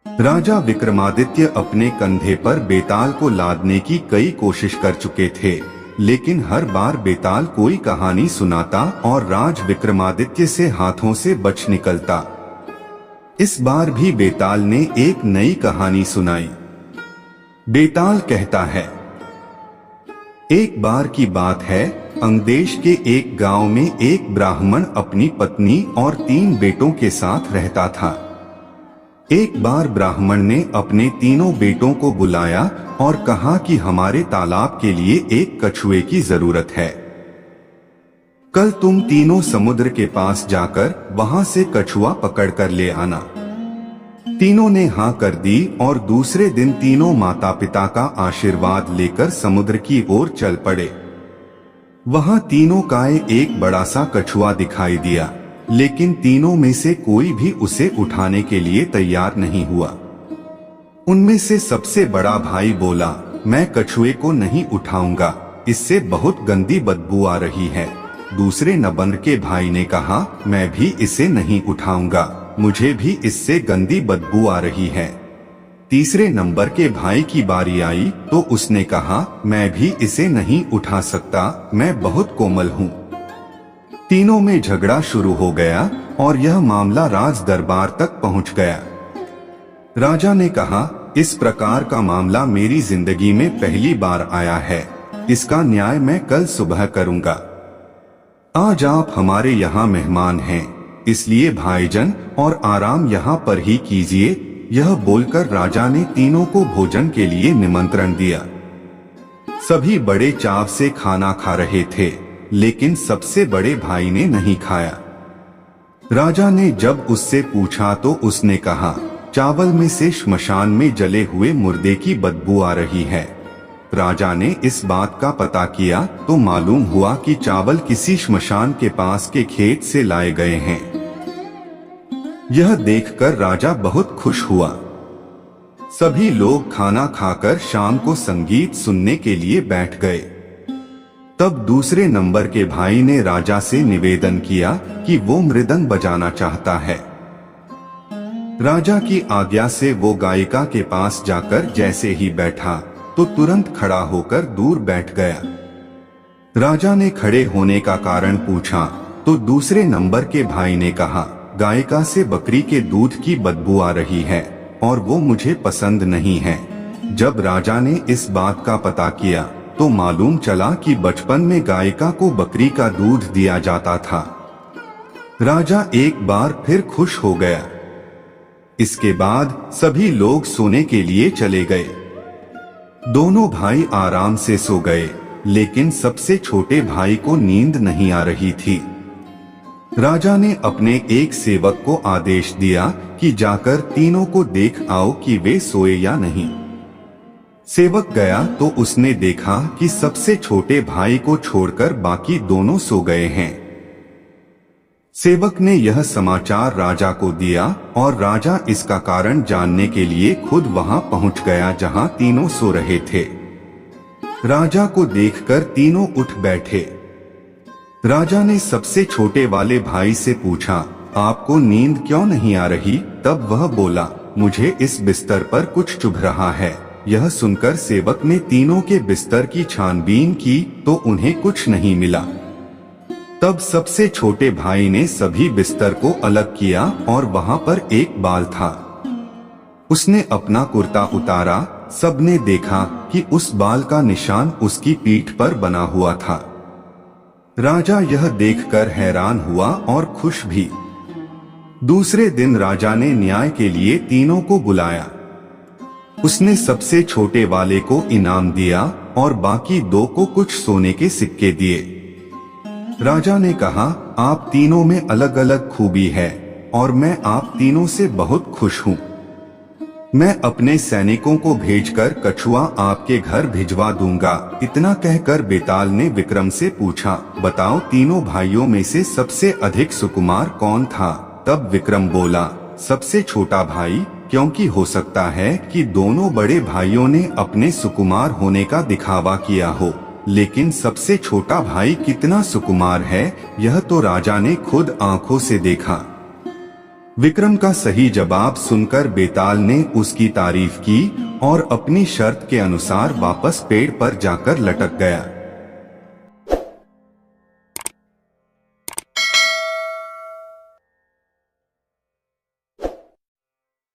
राजा विक्रमादित्य अपने कंधे पर बेताल को लादने की कई कोशिश कर चुके थे, लेकिन हर बार बेताल कोई कहानी सुनाता और राज विक्रमादित्य से हाथों से बच निकलता। इस बार भी बेताल ने एक नई कहानी सुनाई। बेताल कहता है, एक बार की बात है, अंगदेश के एक गांव में एक ब्राह्मण अपनी पत्नी और 3 बेटों के साथ रहता था। एक बार ब्राह्मण ने अपने तीनों बेटों को बुलाया और कहा कि हमारे तालाब के लिए एक कछुए की जरूरत है। कल तुम तीनों समुद्र के पास जाकर वहां से कछुआ पकड़ कर ले आना। तीनों ने हाँ कर दी और दूसरे दिन तीनों माता पिता का आशीर्वाद लेकर समुद्र की ओर चल पड़े। वहां तीनों का एक बड़ा सा कछुआ दिखाई दिया, लेकिन तीनों में से कोई भी उसे उठाने के लिए तैयार नहीं हुआ। उनमें से सबसे बड़ा भाई बोला, मैं कछुए को नहीं उठाऊंगा, इससे बहुत गंदी बदबू आ रही है। दूसरे नंबर के भाई ने कहा, मैं भी इसे नहीं उठाऊंगा, मुझे भी इससे गंदी बदबू आ रही है। तीसरे नंबर के भाई की बारी आई तो उसने कहा, मैं भी इसे नहीं उठा सकता, मैं बहुत कोमल हूँ। तीनों में झगड़ा शुरू हो गया और यह मामला राज दरबार तक पहुंच गया। राजा ने कहा, इस प्रकार का मामला मेरी जिंदगी में पहली बार आया है, इसका न्याय मैं कल सुबह करूंगा। आज आप हमारे यहाँ मेहमान हैं, इसलिए भाईजन और आराम यहाँ पर ही कीजिए। यह बोलकर राजा ने तीनों को भोजन के लिए निमंत्रण दिया। सभी बड़े चाव से खाना खा रहे थे, लेकिन सबसे बड़े भाई ने नहीं खाया। राजा ने जब उससे पूछा तो उसने कहा, चावल में से श्मशान में जले हुए मुर्दे की बदबू आ रही है। राजा ने इस बात का पता किया तो मालूम हुआ कि चावल किसी श्मशान के पास के खेत से लाए गए हैं। यह देखकर राजा बहुत खुश हुआ। सभी लोग खाना खाकर शाम को संगीत सुनने के लिए बैठ गए। तब दूसरे नंबर के भाई ने राजा से निवेदन किया कि वो मृदंग बजाना चाहता है। राजा की आज्ञा से वो गायिका के पास जाकर जैसे ही बैठा तो तुरंत खड़ा होकर दूर बैठ गया। राजा ने खड़े होने का कारण पूछा तो दूसरे नंबर के भाई ने कहा, गायिका से बकरी के दूध की बदबू आ रही है और वो मुझे पसंद नहीं है। जब राजा ने इस बात का पता किया तो मालूम चला कि बचपन में गायिका को बकरी का दूध दिया जाता था। राजा एक बार फिर खुश हो गया। इसके बाद सभी लोग सोने के लिए चले गए। दोनों भाई आराम से सो गए, लेकिन सबसे छोटे भाई को नींद नहीं आ रही थी। राजा ने अपने एक सेवक को आदेश दिया कि जाकर तीनों को देख आओ कि वे सोए या नहीं। सेवक गया तो उसने देखा कि सबसे छोटे भाई को छोड़कर बाकी दोनों सो गए हैं। सेवक ने यह समाचार राजा को दिया और राजा इसका कारण जानने के लिए खुद वहां पहुंच गया जहां तीनों सो रहे थे। राजा को देखकर तीनों उठ बैठे। राजा ने सबसे छोटे वाले भाई से पूछा, आपको नींद क्यों नहीं आ रही? तब वह बोला, मुझे इस बिस्तर पर कुछ चुभ रहा है। यह सुनकर सेवक ने तीनों के बिस्तर की छानबीन की तो उन्हें कुछ नहीं मिला। तब सबसे छोटे भाई ने सभी बिस्तर को अलग किया और वहां पर एक बाल था। उसने अपना कुर्ता उतारा। सबने देखा कि उस बाल का निशान उसकी पीठ पर बना हुआ था। राजा यह देखकर हैरान हुआ और खुश भी। दूसरे दिन राजा ने न्याय के लिए तीनों को बुलाया। उसने सबसे छोटे वाले को इनाम दिया और बाकी दो को कुछ सोने के सिक्के दिए। राजा ने कहा, आप तीनों में अलग अलग खूबी है और मैं आप तीनों से बहुत खुश हूँ। मैं अपने सैनिकों को भेजकर कछुआ आपके घर भिजवा दूंगा। इतना कहकर बेताल ने विक्रम से पूछा, बताओ तीनों भाइयों में से सबसे अधिक सुकुमार कौन था? तब विक्रम बोला, सबसे छोटा भाई, क्योंकि हो सकता है कि दोनों बड़े भाइयों ने अपने सुकुमार होने का दिखावा किया हो, लेकिन सबसे छोटा भाई कितना सुकुमार है यह तो राजा ने खुद आंखों से देखा। विक्रम का सही जवाब सुनकर बेताल ने उसकी तारीफ की और अपनी शर्त के अनुसार वापस पेड़ पर जाकर लटक गया।